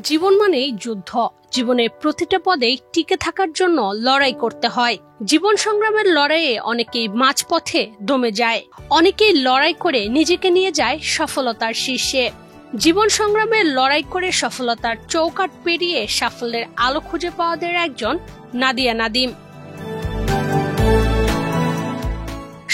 জীবন মানেই যুদ্ধ। জীবনের প্রতিটা পদেই টিকে থাকার জন্য লড়াই করতে হয়। জীবন সংগ্রামের লড়াইয়ে অনেকেই মাঝপথে দমে যায়, অনেকেই লড়াই করে নিজেকে নিয়ে যায় সফলতার শীর্ষে। জীবন সংগ্রামের লড়াই করে সফলতার চৌকাঠ পেরিয়ে সাফল্যের আলো খুঁজে পাওয়াদের একজন নাদিয়া নাদিম।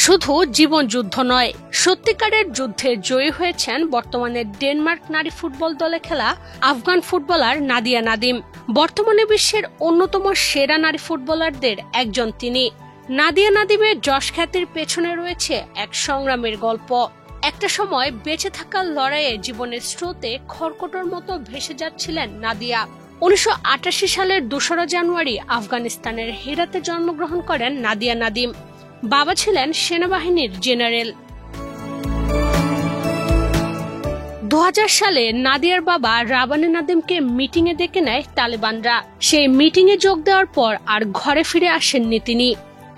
শুধু জীবন যুদ্ধ নয়, সত্যিকারের যুদ্ধে জয়ী হয়েছেন বর্তমানে ডেনমার্ক নারী ফুটবল দলে খেলা আফগান ফুটবলার নাদিয়া নাদিম। বর্তমানে বিশ্বের অন্যতম সেরা নারী ফুটবলারদের একজন তিনি। নাদিয়া নাদিমের যশ খ্যাতির পেছনে রয়েছে এক সংগ্রামের গল্প। একটা সময় বেঁচে থাকার লড়াইয়ে জীবনের স্রোতে খড়কুটোর মতো ভেসে যাচ্ছিলেন নাদিয়া। 1988 সালের 2 জানুয়ারি আফগানিস্তানের হেরাতে জন্মগ্রহণ করেন নাদিয়া নাদিম। বাবা ছিলেন সেনাবাহিনীর জেনারেল। 2000 সালে নাদিয়ার বাবা রাবানে নাদিমকে মিটিং এ ডেকে নেয় তালেবানরা। সেই মিটিং এ যোগ দেওয়ার পর আর ঘরে ফিরে আসেননি তিনি।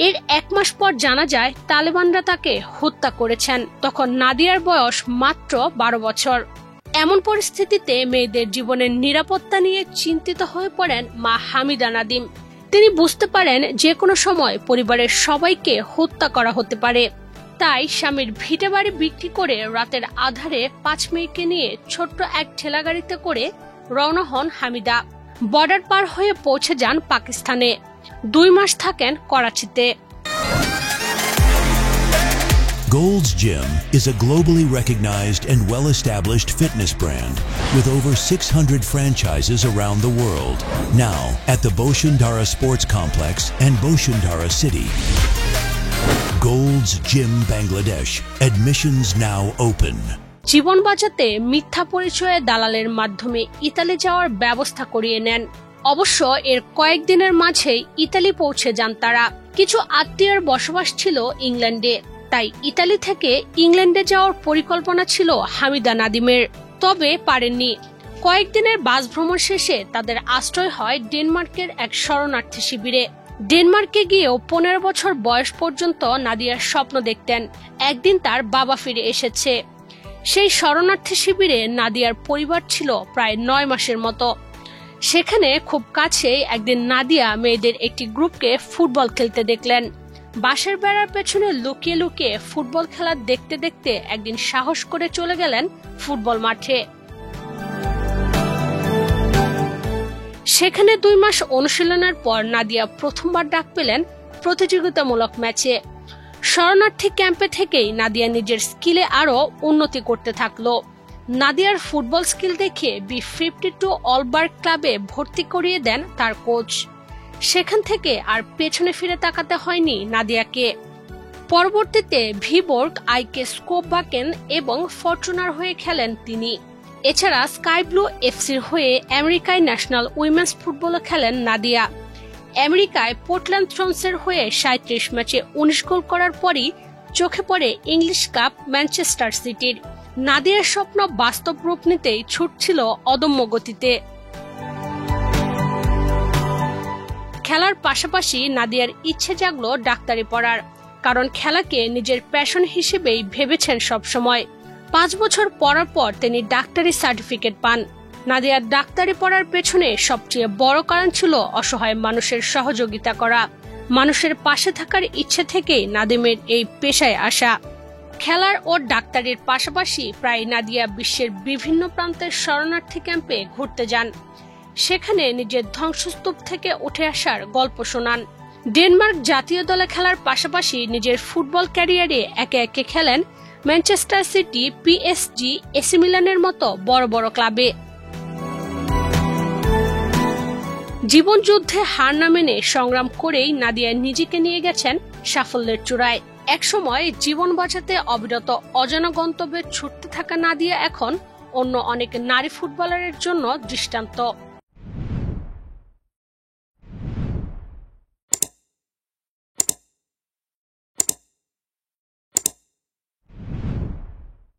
এর 1 মাস পর জানা যায় তালেবানরা তাকে হত্যা করেছেন। তখন নাদিয়ার বয়স মাত্র 12 বছর। এমন পরিস্থিতিতে মেয়েদের জীবনের নিরাপত্তা নিয়ে চিন্তিত হয়ে পড়েন মা হামিদা নাদিম। তিনি বুঝতে পারেন যে কোনো সময় পরিবারের সবাইকে হত্যা করা হতে পারে। তাই স্বামীর ভিটে বাড়ি বিক্রি করে রাতের আধারে 5 মেয়েকে নিয়ে ছোট্ট এক ঠেলাগাড়িতে করে রওনা হন হামিদা। বর্ডার পার হয়ে পৌঁছে যান পাকিস্তানে। 2 মাস থাকেন করাচিতে। Gold's Gym is a globally recognized and well-established fitness brand with over 600 franchises around the world. Now at the Boshundara Sports Complex and Boshundara City. Gold's Gym Bangladesh. Admissions now open. জীবন বাঁচাতে মিথ্যা পরিচয়ে দালালের মাধ্যমে Italy যাওয়ার ব্যবস্থা করিয়ে নেন। অবশ্য এর কয়েকদিনের মাঝেই ইতালি পৌঁছে যান তারা। কিছু আত্মীয়ের বসবাস ছিল ইংল্যান্ডে, তাই ইতালি থেকে ইংল্যান্ডে যাওয়ার পরিকল্পনা ছিল হামিদা নাদিমের, তবে পারেননি। কয়েকদিনের বাস ভ্রমণ শেষে তাদের আশ্রয় হয় ডেনমার্কের এক শরণার্থী শিবিরে। ডেনমার্কে গিয়েও 15 বছর বয়স পর্যন্ত নাদিয়ার স্বপ্ন দেখতেন একদিন তার বাবা ফিরে এসেছে। সেই শরণার্থী শিবিরে নাদিয়ার পরিবার ছিল প্রায় 9 মাসের মতো। সেখানে খুব কাছেই একদিন নাদিয়া মেয়েদের একটি গ্রুপকে ফুটবল খেলতে দেখলেন। বাঁশের বেড়ার পেছনে লুকিয়ে লুকিয়ে ফুটবল খেলা দেখতে দেখতে একদিন সাহস করে চলে গেলেন ফুটবল মাঠে। সেখানে 2 মাস অনুশীলনের পর নাদিয়া প্রথমবার ডাক পেলেন প্রতিযোগিতামূলক ম্যাচে। শরণার্থী ক্যাম্পে থেকেই নাদিয়া নিজের স্কিলে আরো উন্নতি করতে থাকলো। নাদিয়ার ফুটবল স্কিল দেখে B52 অলবার্গ ক্লাবে ভর্তি করিয়ে দেন তার কোচ। সেখান থেকে আর পেছনে ফিরে তাকাতে হয়নি নাদিয়াকে। পরবর্তীতে ভিবোর্গ, আইকে স্কোপবাকেন এবং ফরচুনার হয়ে খেলেন তিনি। এছাড়া স্কাই ব্লু এফসির হয়ে আমেরিকায় ন্যাশনাল উইমেন্স ফুটবলে খেলেন নাদিয়া। আমেরিকায় পোর্টল্যান্ড থ্রন্সের হয়ে 37 ম্যাচে 19 গোল করার পরই চোখে পড়ে ইংলিশ কাপ ম্যানচেস্টার সিটির। নাদিয়ার স্বপ্ন বাস্তব রূপ নিতেই ছুটছিল অদম্য গতিতে। খেলার পাশাপাশি নাদিয়ার ইচ্ছে জাগলো ডাক্তারি পড়ার, কারণ খেলাকে নিজের প্যাশন হিসেবেই ভেবেছেন সবসময়। 5 বছর পড়ার পর তিনি ডাক্তারি সার্টিফিকেট পান। নাদিয়ার ডাক্তারি পড়ার পেছনে সবচেয়ে বড় কারণ ছিল অসহায় মানুষের সহযোগিতা করা। মানুষের পাশে থাকার ইচ্ছে থেকেই নাদিমের এই পেশায় আসা। খেলার ও ডাক্তারির পাশাপাশি প্রায় নাদিয়া বিশ্বের বিভিন্ন প্রান্তের শরণার্থী ক্যাম্পে ঘুরতে যান। সেখানে নিজের ধ্বংসস্তূপ থেকে উঠে আসার গল্প শোনান। ডেনমার্ক জাতীয় দলে খেলার পাশাপাশি নিজের ফুটবল ক্যারিয়ারে একে একে খেলেন ম্যানচেস্টার সিটি, PSG, এসি মিলানের মতো বড় বড় ক্লাবে। জীবন যুদ্ধে হার না মেনে সংগ্রাম করেই নাদিয়া নিজেকে নিয়ে গেছেন সাফল্যের চূড়ায়। একসময় জীবন বাঁচাতে অবিরত অজানা গন্তব্যে ছুটতে থাকা নাদিয়া এখন অন্য অনেক নারী ফুটবলারের জন্য দৃষ্টান্ত।